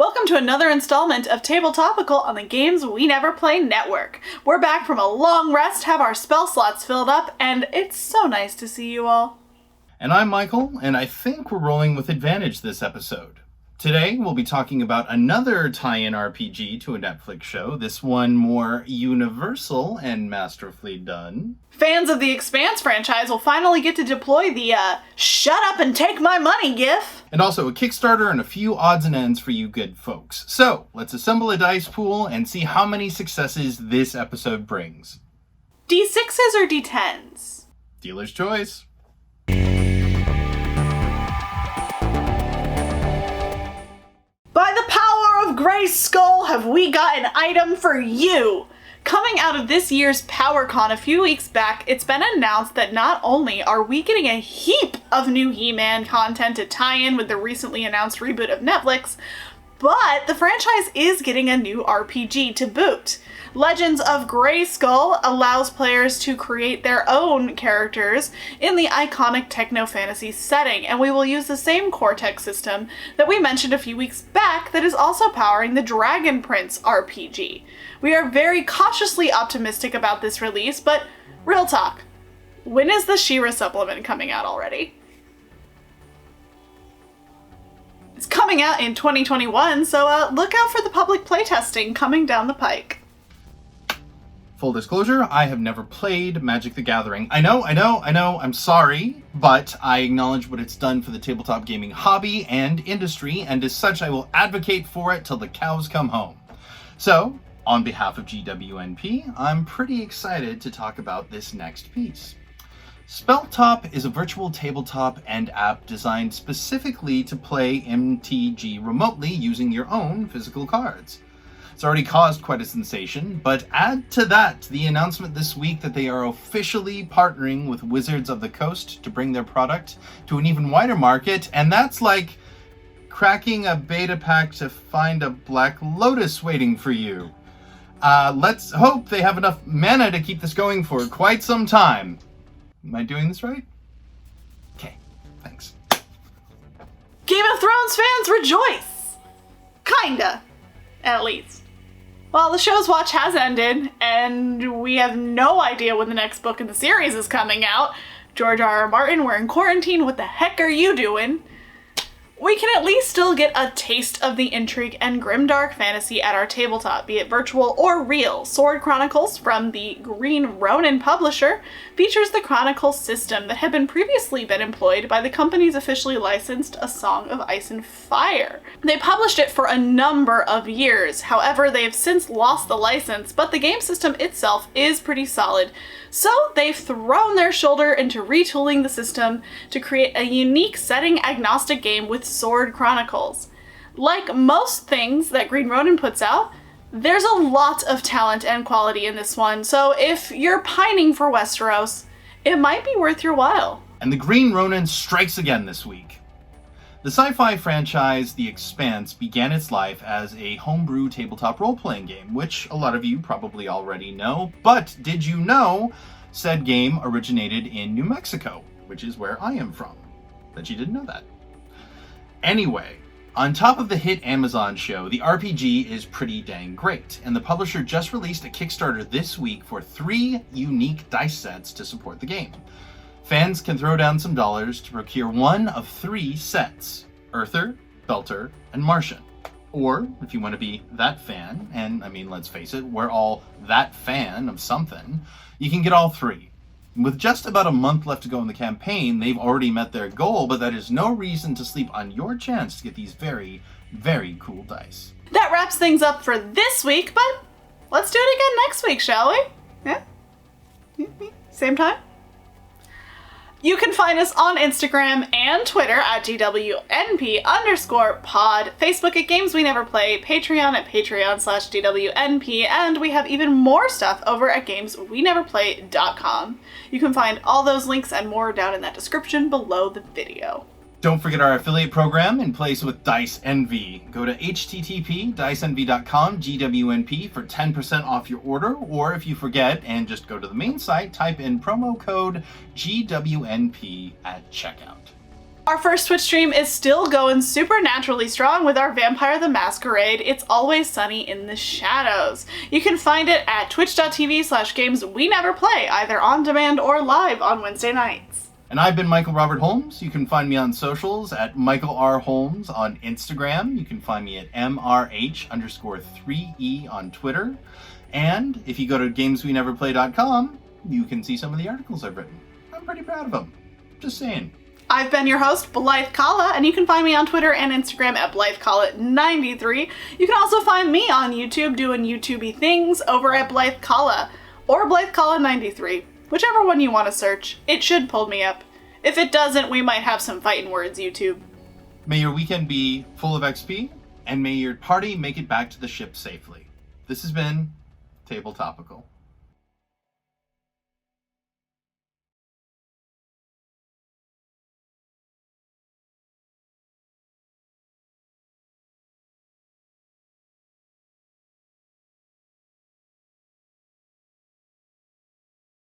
Welcome to another installment of Topical on the Games We Never Play Network. We're back from a long rest, have our spell slots filled up, and it's so nice to see you all. And I'm Michael, and I think we're rolling with advantage this episode. Today, we'll be talking about another tie-in RPG to a Netflix show, this one more universal and masterfully done. Fans of the Expanse franchise will finally get to deploy the, shut up and take my money gif. And also a Kickstarter and a few odds and ends for you good folks. So, let's assemble a dice pool and see how many successes this episode brings. D6s or D10s? Dealer's choice. By the power of Grey Skull, have we got an item for you! Coming out of this year's PowerCon a few weeks back, it's been announced that not only are we getting a heap of new He-Man content to tie in with the recently announced reboot of Netflix, but the franchise is getting a new RPG to boot. Legends of Grey Skull allows players to create their own characters in the iconic techno-fantasy setting, and we will use the same Cortex system that we mentioned a few weeks back that is also powering the Dragon Prince RPG. We are very cautiously optimistic about this release, but real talk, when is the She-Ra supplement coming out already? It's coming out in 2021, so look out for the public playtesting coming down the pike. Full disclosure, I have never played Magic the Gathering. I know, I'm sorry, but I acknowledge what it's done for the tabletop gaming hobby and industry, and as such I will advocate for it till the cows come home. So, on behalf of GWNP, I'm pretty excited to talk about this next piece. Spelltop is a virtual tabletop and app designed specifically to play MTG remotely using your own physical cards. It's already caused quite a sensation, but add to that the announcement this week that they are officially partnering with Wizards of the Coast to bring their product to an even wider market, and that's like cracking a beta pack to find a Black Lotus waiting for you. Let's hope they have enough mana to keep this going for quite some time. Am I doing this right? Okay, thanks. Game of Thrones fans rejoice! Kinda, at least. Well, the show's watch has ended, and we have no idea when the next book in the series is coming out. George R.R. Martin, we're in quarantine, what the heck are you doing? We can at least still get a taste of the intrigue and grimdark fantasy at our tabletop, be it virtual or real. Sword Chronicles from the Green Ronin publisher features the Chronicles system that had previously been employed by the company's officially licensed A Song of Ice and Fire. They published it for a number of years, however they have since lost the license, but the game system itself is pretty solid. So they've thrown their shoulder into retooling the system to create a unique setting-agnostic game with Sword Chronicles. Like most things that Green Ronin puts out, there's a lot of talent and quality in this one, so if you're pining for Westeros, it might be worth your while. And the Green Ronin strikes again this week. The sci-fi franchise The Expanse began its life as a homebrew tabletop role-playing game, which a lot of you probably already know, but did you know said game originated in New Mexico, which is where I am from? Bet you didn't know that. Anyway, on top of the hit Amazon show, the RPG is pretty dang great, and the publisher just released a Kickstarter this week for 3 unique dice sets to support the game. Fans can throw down some dollars to procure one of 3 sets: Earther, Belter, and Martian. Or, if you want to be that fan, and I mean, let's face it, we're all that fan of something, you can get all 3. With just about a month left to go in the campaign, they've already met their goal, but that is no reason to sleep on your chance to get these very, very cool dice. That wraps things up for this week, but let's do it again next week, shall we? Yeah? Same time? You can find us on Instagram and Twitter at GWNP_pod, Facebook at Games We Never Play, Patreon at Patreon/GWNP, and we have even more stuff over at GamesWeNeverPlay.com. You can find all those links and more down in that description below the video. Don't forget our affiliate program in place with Dice Envy. Go to http://diceenvy.com GWNP for 10% off your order, or if you forget and just go to the main site, type in promo code GWNP at checkout. Our first Twitch stream is still going supernaturally strong with our Vampire the Masquerade It's Always Sunny in the Shadows. You can find it at twitch.tv/gamesweneverplay, either on demand or live on Wednesday nights. And I've been Michael Robert Holmes. You can find me on socials at Michael R. Holmes on Instagram. You can find me at MRH_3E on Twitter. And if you go to gamesweneverplay.com, you can see some of the articles I've written. I'm pretty proud of them. Just saying. I've been your host, Blythe Kala, and you can find me on Twitter and Instagram at Blythe Kala93. You can also find me on YouTube doing YouTubey things over at Blythe Kala or Blythe Kala93. Whichever one you want to search. It should pull me up. If it doesn't, we might have some fighting words, YouTube. May your weekend be full of XP, and may your party make it back to the ship safely. This has been Topical.